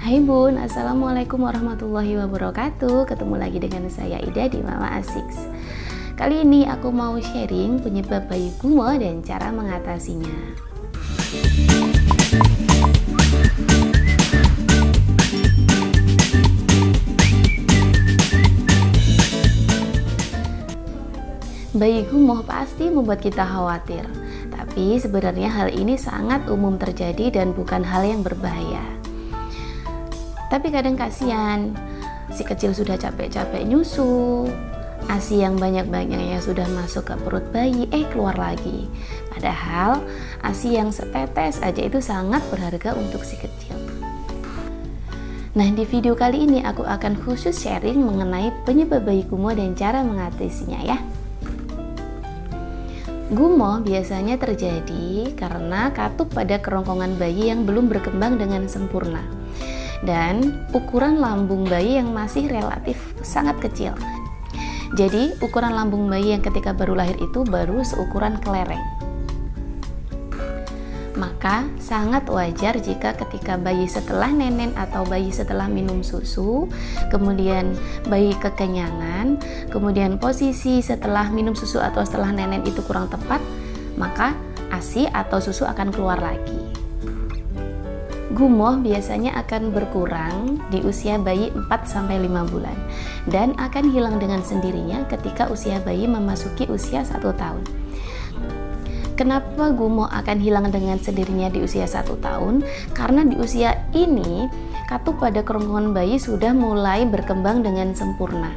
Hai Bun, Assalamualaikum warahmatullahi wabarakatuh. Ketemu lagi dengan saya Ida di Mama Asiks. Kali ini aku mau sharing penyebab bayi gumoh dan cara mengatasinya. Bayi gumoh pasti membuat kita khawatir, tapi sebenarnya hal ini sangat umum terjadi dan bukan hal yang berbahaya. Tapi kadang kasihan, si kecil sudah capek-capek nyusu, ASI yang banyak-banyaknya sudah masuk ke perut bayi, keluar lagi. Padahal ASI yang setetes aja itu sangat berharga untuk si kecil. Nah, di video kali ini aku akan khusus sharing mengenai penyebab bayi gumoh dan cara mengatasinya ya. Gumoh biasanya terjadi karena katup pada kerongkongan bayi yang belum berkembang dengan sempurna dan ukuran lambung bayi yang masih relatif sangat kecil. Jadi ukuran lambung bayi yang ketika baru lahir itu baru seukuran kelereng. Maka sangat wajar jika ketika bayi setelah nenen atau bayi setelah minum susu, kemudian bayi kekenyangan, kemudian posisi setelah minum susu atau setelah nenen itu kurang tepat, maka ASI atau susu akan keluar lagi. Gumoh biasanya akan berkurang di usia bayi 4-5 bulan dan akan hilang dengan sendirinya ketika usia bayi memasuki usia 1 tahun. Kenapa gumoh akan hilang dengan sendirinya di usia 1 tahun? Karena di usia ini katup pada kerongkongan bayi sudah mulai berkembang dengan sempurna.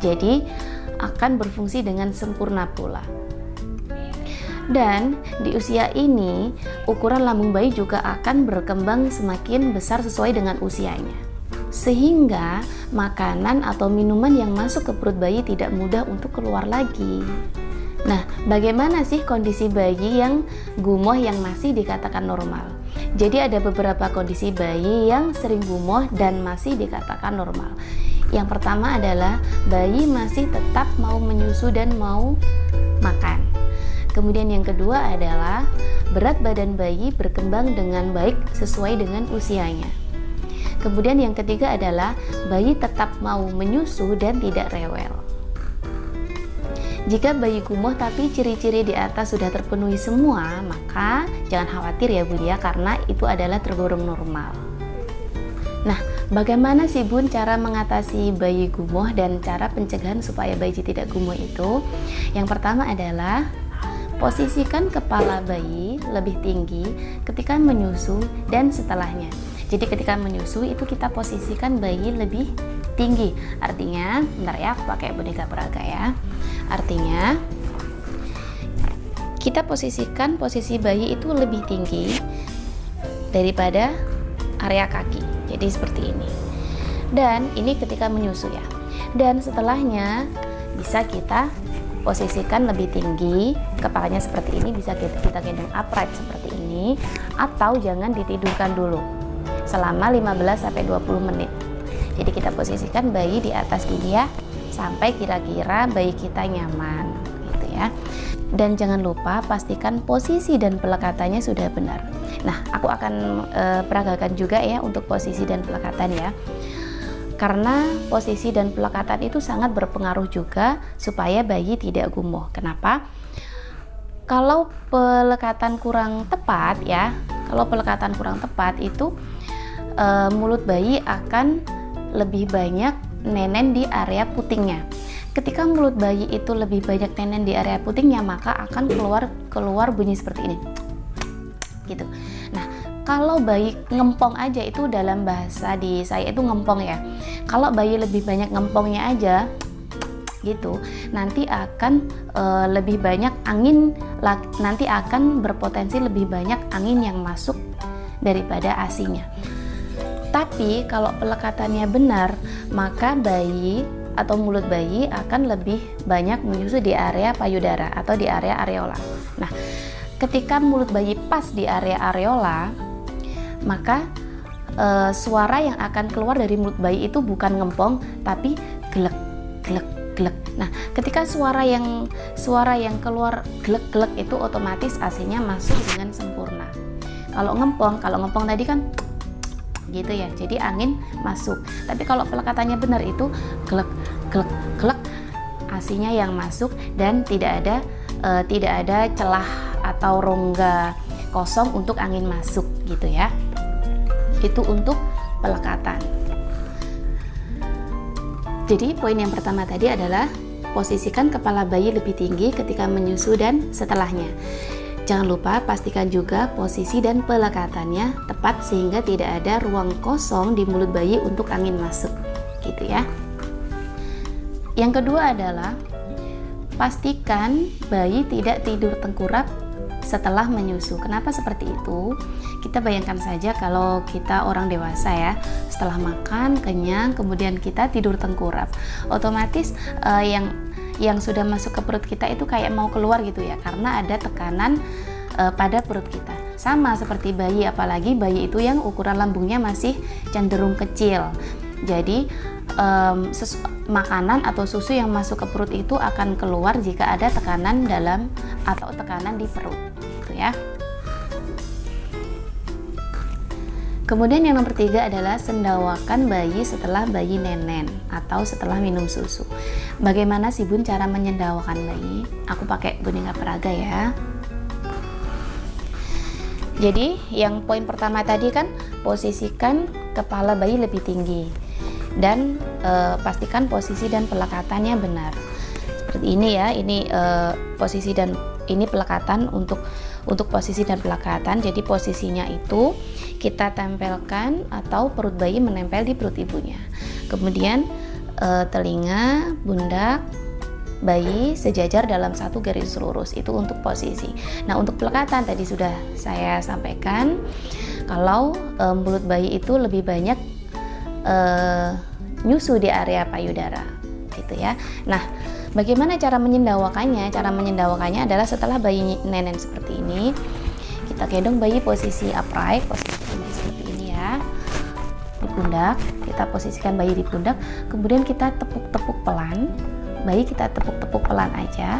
Jadi akan berfungsi dengan sempurna pula. Dan di usia ini ukuran lambung bayi juga akan berkembang semakin besar sesuai dengan usianya. Sehingga makanan atau minuman yang masuk ke perut bayi tidak mudah untuk keluar lagi. Nah, bagaimana sih kondisi bayi yang gumoh yang masih dikatakan normal? Jadi ada beberapa kondisi bayi yang sering gumoh dan masih dikatakan normal. Yang pertama adalah bayi masih tetap mau menyusu dan mau makan. Kemudian yang kedua adalah berat badan bayi berkembang dengan baik sesuai dengan usianya. Kemudian yang ketiga adalah bayi tetap mau menyusu dan tidak rewel. Jika bayi gumoh tapi ciri-ciri di atas sudah terpenuhi semua, maka jangan khawatir ya Bun ya, karena itu adalah tergolong normal. Nah, bagaimana sih Bun cara mengatasi bayi gumoh dan cara pencegahan supaya bayi tidak gumoh itu? Yang pertama adalah posisikan kepala bayi lebih tinggi ketika menyusu dan setelahnya. Jadi ketika menyusu itu kita posisikan bayi lebih tinggi. Artinya, bentar ya, aku pakai boneka peraga ya. Artinya, kita posisikan posisi bayi itu lebih tinggi daripada area kaki. Jadi seperti ini. Dan ini ketika menyusu ya. Dan setelahnya bisa kita posisikan lebih tinggi, kepalanya seperti ini, bisa kita gendong upright seperti ini, atau jangan ditidurkan dulu selama 15-20 menit. Jadi kita posisikan bayi di atas gini ya, sampai kira-kira bayi kita nyaman gitu ya. Dan jangan lupa pastikan posisi dan pelekatannya sudah benar. Nah, aku akan peragakan juga ya untuk posisi dan pelekatan ya. Karena posisi dan pelekatan itu sangat berpengaruh juga supaya bayi tidak gumoh. Kenapa? Kalau pelekatan kurang tepat ya, kalau pelekatan kurang tepat itu mulut bayi akan lebih banyak nenen di area putingnya. Ketika mulut bayi itu lebih banyak nenen di area putingnya, maka akan keluar bunyi seperti ini. Gitu. Nah, kalau bayi ngempong aja, itu dalam bahasa di saya itu ngempong ya. Kalau bayi lebih banyak ngempongnya aja gitu, nanti akan lebih banyak angin, nanti akan berpotensi lebih banyak angin yang masuk daripada ASI-nya. Tapi kalau pelekatannya benar, maka bayi atau mulut bayi akan lebih banyak menyusu di area payudara atau di area areola. Nah, ketika mulut bayi pas di area areola, maka suara yang akan keluar dari mulut bayi itu bukan ngempong, tapi glek glek glek. Nah, ketika suara yang keluar glek glek itu otomatis ASI-nya masuk dengan sempurna. Kalau ngempong tadi kan gitu ya. Jadi angin masuk. Tapi kalau pelekatannya benar itu glek glek glek, ASI-nya yang masuk dan tidak ada celah atau rongga kosong untuk angin masuk gitu ya. Itu untuk pelekatan. Jadi poin yang pertama tadi adalah posisikan kepala bayi lebih tinggi ketika menyusu dan setelahnya. Jangan lupa pastikan juga posisi dan pelekatannya tepat sehingga tidak ada ruang kosong di mulut bayi untuk angin masuk gitu ya. Yang kedua adalah pastikan bayi tidak tidur tengkurap setelah menyusu. Kenapa seperti itu? Kita bayangkan saja kalau kita orang dewasa ya, setelah makan kenyang kemudian kita tidur tengkurap, otomatis yang sudah masuk ke perut kita itu kayak mau keluar gitu ya, karena ada tekanan pada perut kita. Sama seperti bayi, apalagi bayi itu yang ukuran lambungnya masih cenderung kecil. Jadi makanan atau susu yang masuk ke perut itu akan keluar jika ada tekanan dalam atau tekanan di perut gitu ya. Kemudian yang nomor 3 adalah sendawakan bayi setelah bayi nenen atau setelah minum susu. Bagaimana sih Bun cara menyendawakan bayi? Aku pakai boneka peraga ya. Jadi yang poin pertama tadi kan posisikan kepala bayi lebih tinggi dan pastikan posisi dan pelekatannya benar. Seperti ini ya, ini posisi dan ini pelekatan untuk posisi dan pelekatan. Jadi posisinya itu kita tempelkan atau perut bayi menempel di perut ibunya. Kemudian telinga, pundak bayi sejajar dalam satu garis lurus, itu untuk posisi. Nah, untuk pelekatan tadi sudah saya sampaikan kalau mulut bayi itu lebih banyak nyusu di area payudara gitu ya. Nah, bagaimana cara menyendawakannya? Cara menyendawakannya adalah setelah bayi nenen seperti ini, kita gendong bayi posisi upright, posisi seperti ini ya, di pundak. Kita posisikan bayi di pundak, kemudian kita tepuk-tepuk pelan. Bayi kita tepuk-tepuk pelan aja.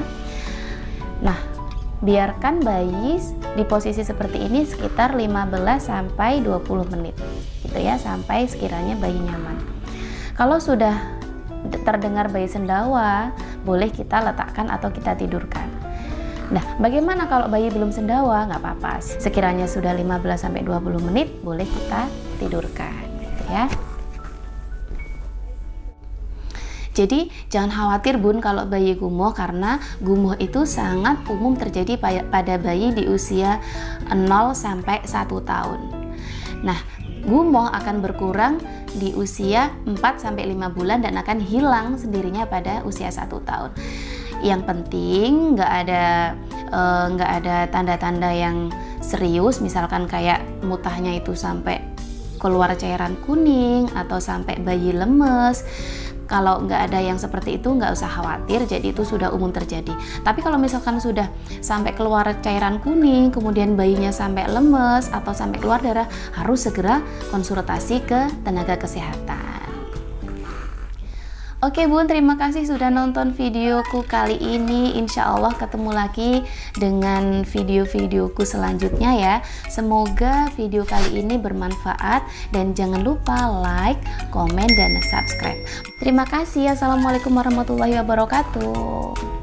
Nah, biarkan bayi di posisi seperti ini sekitar 15 sampai 20 menit gitu ya, sampai sekiranya bayi nyaman. Kalau sudah terdengar bayi sendawa, boleh kita letakkan atau kita tidurkan. Nah, bagaimana kalau bayi belum sendawa? Nggak apa-apa. Sekiranya sudah 15 sampai 20 menit, boleh kita tidurkan gitu ya. Jadi jangan khawatir Bun kalau bayi gumoh, karena gumoh itu sangat umum terjadi pada bayi di usia 0 sampai 1 tahun. Nah, gumoh akan berkurang di usia 4 sampai 5 bulan dan akan hilang sendirinya pada usia 1 tahun. Yang penting nggak ada tanda-tanda yang serius, misalkan kayak mutahnya itu sampai keluar cairan kuning atau sampai bayi lemes. Kalau nggak ada yang seperti itu, nggak usah khawatir, jadi itu sudah umum terjadi. Tapi kalau misalkan sudah sampai keluar cairan kuning, kemudian bayinya sampai lemes atau sampai keluar darah, harus segera konsultasi ke tenaga kesehatan. Oke Bun, terima kasih sudah nonton videoku kali ini. Insya Allah ketemu lagi dengan video-videoku selanjutnya ya. Semoga video kali ini bermanfaat dan jangan lupa like, komen, dan subscribe. Terima kasih. Assalamualaikum warahmatullahi wabarakatuh.